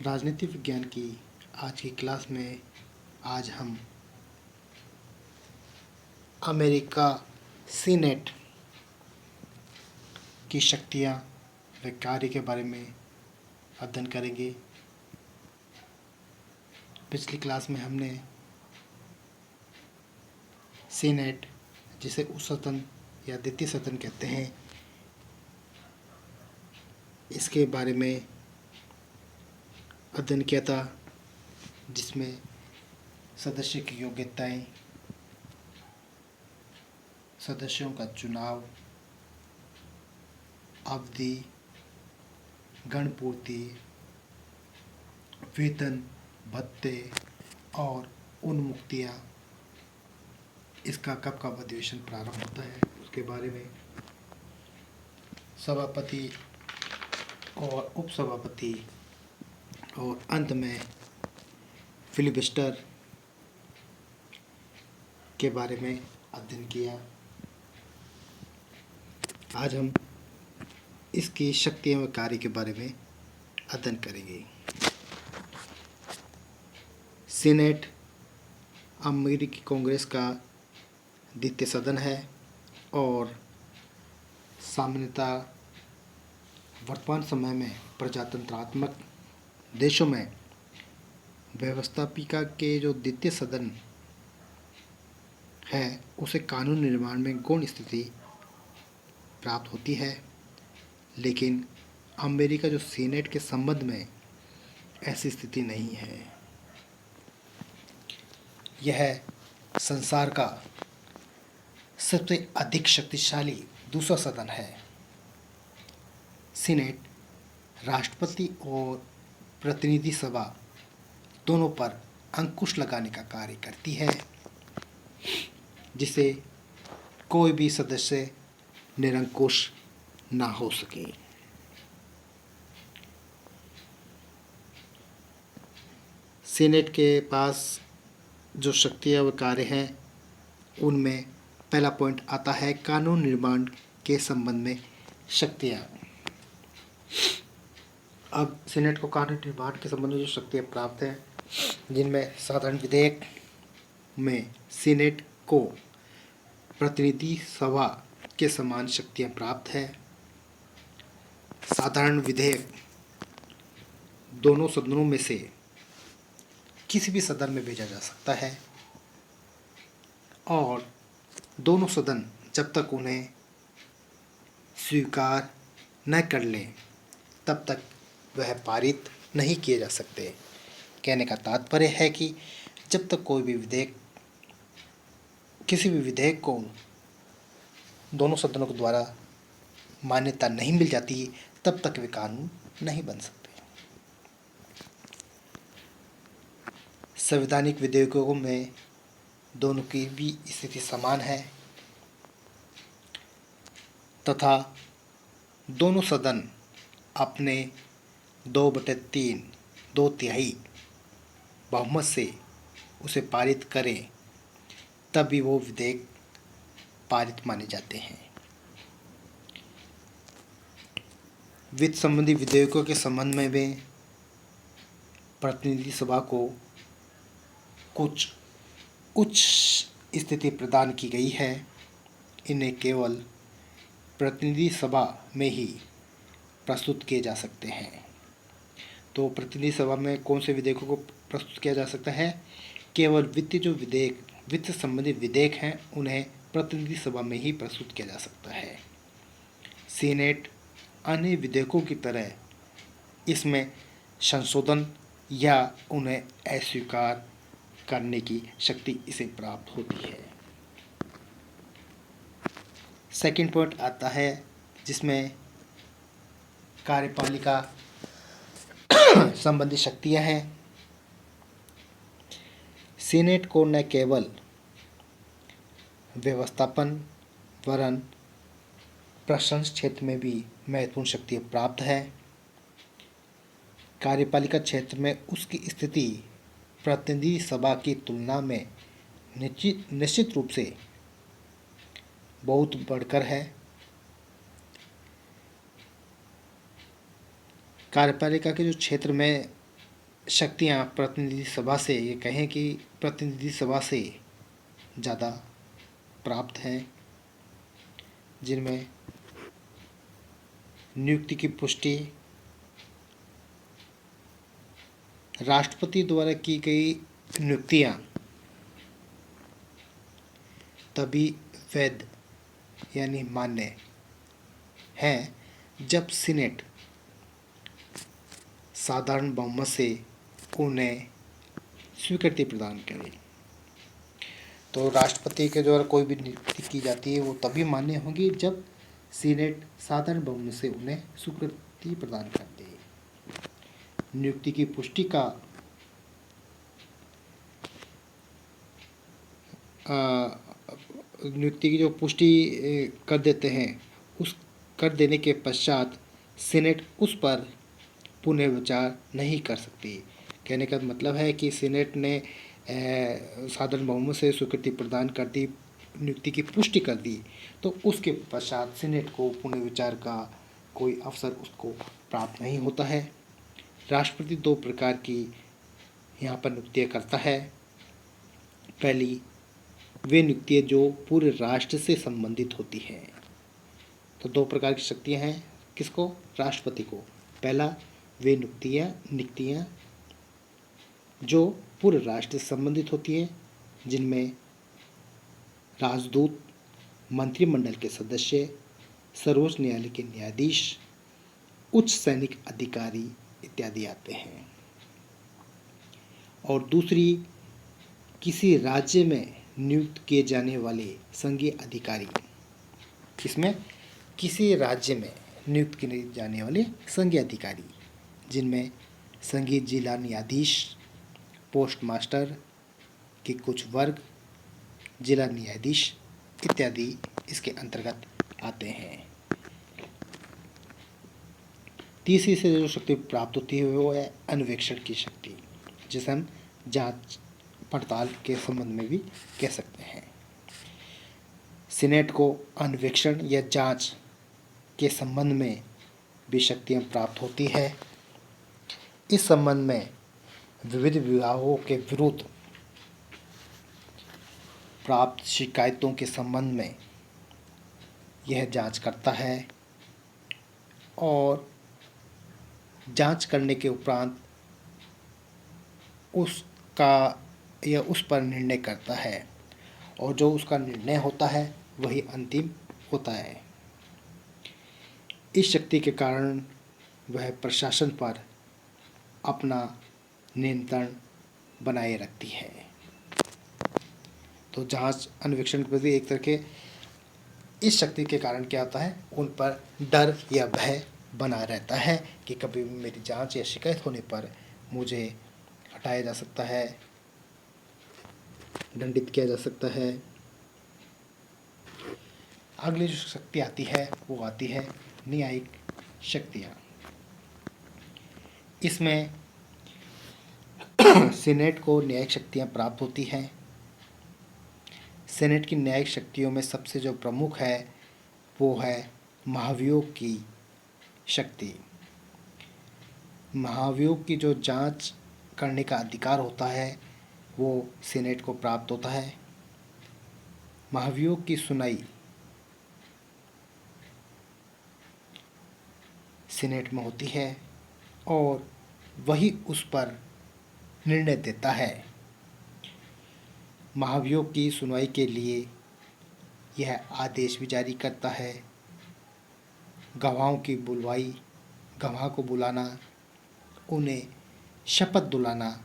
राजनीति विज्ञान की आज की क्लास में आज हम अमेरिका सीनेट की शक्तियाँ व कार्य के बारे में अध्ययन करेंगे। पिछली क्लास में हमने सीनेट, जिसे उच्च सदन या द्वितीय सदन कहते हैं, इसके बारे में अध्ययन किया था, जिसमें सदस्य की योग्यताएं, सदस्यों का चुनाव, अवधि, गणपूर्ति, वेतन, भत्ते और उन्मुक्तियाँ, इसका कब कब अधिवेशन प्रारंभ होता है उसके बारे में, सभापति और उपसभापति, और अंत में फिलिबस्टर के बारे में अध्ययन किया। आज हम इसकी शक्तियाँ व कार्य के बारे में अध्ययन करेंगे। सीनेट अमेरिकी कांग्रेस का द्वितीय सदन है और सामान्यतः वर्तमान समय में प्रजातंत्रात्मक देशों में व्यवस्थापिका के जो द्वितीय सदन है उसे कानून निर्माण में गौण स्थिति प्राप्त होती है, लेकिन अमेरिका जो सीनेट के संबंध में ऐसी स्थिति नहीं है। यह संसार का सबसे अधिक शक्तिशाली दूसरा सदन है। सीनेट राष्ट्रपति और प्रतिनिधि सभा दोनों पर अंकुश लगाने का कार्य करती है, जिसे कोई भी सदस्य निरंकुश ना हो सके। सीनेट के पास जो शक्तियाँ व कार्य हैं उनमें पहला पॉइंट आता है कानून निर्माण के संबंध में शक्तियाँ। अब सीनेट को कानून निर्माण के संबंध में जो शक्तियाँ प्राप्त हैं, जिनमें साधारण विधेयक में सीनेट को प्रतिनिधि सभा के समान शक्तियाँ प्राप्त है। साधारण विधेयक दोनों सदनों में से किसी भी सदन में भेजा जा सकता है और दोनों सदन जब तक उन्हें स्वीकार न कर लें तब तक वह पारित नहीं किए जा सकते। कहने का तात्पर्य है कि जब तक कोई भी विधेयक, किसी भी विधेयक को दोनों सदनों के द्वारा मान्यता नहीं मिल जाती तब तक वे कानून नहीं बन सकते। संवैधानिक विधेयकों में दोनों की भी स्थिति समान है तथा दोनों सदन अपने 2/3 2/3 बहुमत से उसे पारित करें तब भी वो विधेयक पारित माने जाते हैं। वित्त संबंधी विधेयकों के संबंध में भी प्रतिनिधि सभा को कुछ उच्च स्थिति प्रदान की गई है। इन्हें केवल प्रतिनिधि सभा में ही प्रस्तुत किए जा सकते हैं। तो प्रतिनिधि सभा में कौन से विधेयकों को प्रस्तुत किया जा सकता है? केवल वित्त संबंधी विधेयक हैं उन्हें प्रतिनिधि सभा में ही प्रस्तुत किया जा सकता है। सीनेट अन्य विधेयकों की तरह इसमें संशोधन या उन्हें अस्वीकार करने की शक्ति इसे प्राप्त होती है। सेकंड पॉइंट आता है जिसमें कार्यपालिका संबंधी शक्तियां हैं। सीनेट को न केवल व्यवस्थापन वरन प्रशासन क्षेत्र में भी महत्वपूर्ण शक्तियां प्राप्त है। कार्यपालिका क्षेत्र में उसकी स्थिति प्रतिनिधि सभा की तुलना में निश्चित रूप से बहुत बढ़कर है। कार्यपालिका के जो क्षेत्र में शक्तियाँ प्रतिनिधि सभा से, ये कहें कि प्रतिनिधि सभा से ज़्यादा प्राप्त हैं, जिनमें नियुक्ति की पुष्टि राष्ट्रपति द्वारा की गई नियुक्तियाँ तभी वैध यानी मान्य हैं जब सीनेट साधारण बहुमत से उन्हें स्वीकृति प्रदान करे। तो राष्ट्रपति के द्वारा कोई भी नियुक्ति की जाती है वो तभी मान्य होगी जब सीनेट साधारण बहुमत से उन्हें स्वीकृति प्रदान कर दे। नियुक्ति की पुष्टि का नियुक्ति की जो पुष्टि कर देते हैं, उस कर देने के पश्चात सीनेट उस पर पुनः विचार नहीं कर सकती। कहने का मतलब है कि सीनेट ने साधारण बहुमत से स्वीकृति प्रदान कर दी, नियुक्ति की पुष्टि कर दी, तो उसके पश्चात सीनेट को पुनः विचार का कोई अवसर उसको प्राप्त नहीं होता है। राष्ट्रपति दो प्रकार की यहाँ पर नियुक्तियाँ करता है। पहली, वे नियुक्तियाँ जो पूरे राष्ट्र से संबंधित होती हैं। तो दो प्रकार की शक्तियाँ हैं किसको? राष्ट्रपति को। पहला, वे नियुक्तियाँ जो पूरे राष्ट्र से संबंधित होती हैं, जिनमें राजदूत, मंत्रिमंडल के सदस्य, सर्वोच्च न्यायालय के न्यायाधीश, उच्च सैनिक अधिकारी इत्यादि आते हैं। और दूसरी, किसी राज्य में नियुक्त किए जाने वाले संघीय अधिकारी। इसमें किसी राज्य में नियुक्त किए जाने वाले संघीय अधिकारी, जिनमें संघीय जिला न्यायाधीश, पोस्टमास्टर के कुछ वर्ग, जिला न्यायाधीश इत्यादि इसके अंतर्गत आते हैं। तीसरी से जो शक्ति प्राप्त होती है वो है अन्वेषण की शक्ति, जिसे हम जांच पड़ताल के संबंध में भी कह सकते हैं। सीनेट को अन्वेषण या जांच के संबंध में भी शक्तियाँ प्राप्त होती है। इस संबंध में विविध विभागों के विरुद्ध प्राप्त शिकायतों के संबंध में यह जांच करता है और जांच करने के उपरांत उस पर निर्णय करता है, और जो उसका निर्णय होता है वही अंतिम होता है। इस शक्ति के कारण वह प्रशासन पर अपना नियंत्रण बनाए रखती है। तो जांच अन्वेषण के प्रति एक तरह के इस शक्ति के कारण क्या होता है, उन पर डर या भय बना रहता है कि कभी मेरी जांच या शिकायत होने पर मुझे हटाया जा सकता है, दंडित किया जा सकता है। अगली जो शक्ति आती है वो आती है न्यायिक शक्तियाँ। इसमें सीनेट को न्यायिक शक्तियाँ प्राप्त होती हैं। सीनेट की न्यायिक शक्तियों में सबसे जो प्रमुख है वो है महाभियोग की शक्ति। महाभियोग की जो जांच करने का अधिकार होता है वो सीनेट को प्राप्त होता है। महाभियोग की सुनवाई सीनेट में होती है और वही उस पर निर्णय देता है। महाभियोग की सुनवाई के लिए यह आदेश भी जारी करता है, गवाहों की बुलवाई, गवाह को बुलाना, उन्हें शपथ दिलाना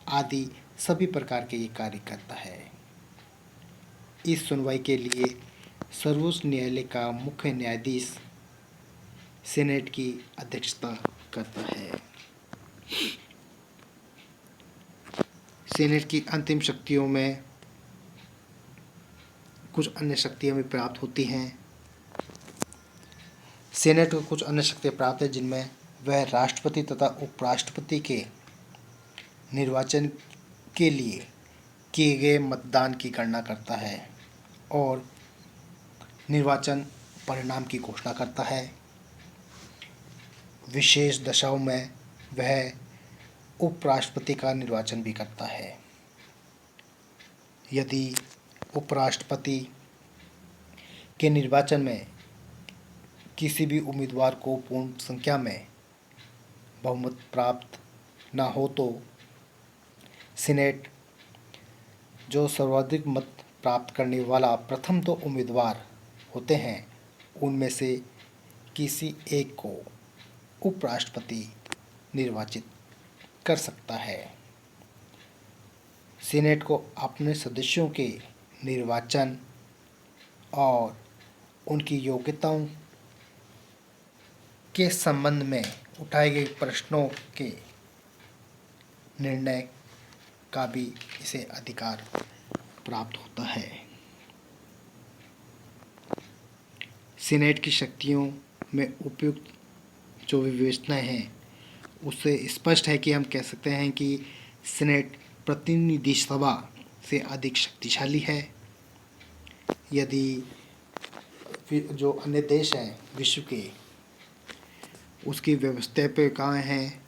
आदि सभी प्रकार के ये कार्य करता है। इस सुनवाई के लिए सर्वोच्च न्यायालय का मुख्य न्यायाधीश सीनेट की अध्यक्षता करता है। सीनेट की अंतिम शक्तियों में कुछ अन्य शक्तियाँ भी प्राप्त होती हैं। सीनेट को कुछ अन्य शक्तियाँ प्राप्त है, जिनमें वह राष्ट्रपति तथा उपराष्ट्रपति के निर्वाचन के लिए किए गए मतदान की गणना करता है और निर्वाचन परिणाम की घोषणा करता है। विशेष दशाओं में वह उपराष्ट्रपति का निर्वाचन भी करता है। यदि उपराष्ट्रपति के निर्वाचन में किसी भी उम्मीदवार को पूर्ण संख्या में बहुमत प्राप्त ना हो तो सीनेट जो सर्वाधिक मत प्राप्त करने वाला प्रथम दो उम्मीदवार होते हैं उनमें से किसी एक को उपराष्ट्रपति निर्वाचित कर सकता है। सीनेट को अपने सदस्यों के निर्वाचन और उनकी योग्यताओं के संबंध में उठाए गए प्रश्नों के निर्णय का भी इसे अधिकार प्राप्त होता है। सीनेट की शक्तियों में उपयुक्त जो विवेचनाएं हैं उससे स्पष्ट है कि हम कह सकते हैं कि सीनेट प्रतिनिधि सभा से अधिक शक्तिशाली है। यदि जो अन्य देश हैं विश्व के उसकी व्यवस्थापकाएँ हैं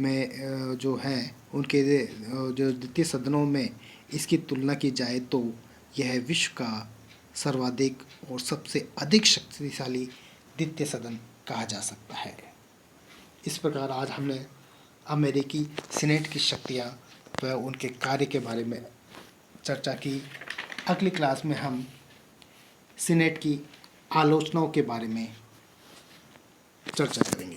में जो हैं उनके जो द्वितीय सदनों में इसकी तुलना की जाए तो यह विश्व का सर्वाधिक और सबसे अधिक शक्तिशाली द्वितीय सदन कहा जा सकता है। इस प्रकार आज हमने अमेरिकी सीनेट की शक्तियाँ व उनके कार्य के बारे में चर्चा की। अगली क्लास में हम सीनेट की आलोचनाओं के बारे में चर्चा करेंगे।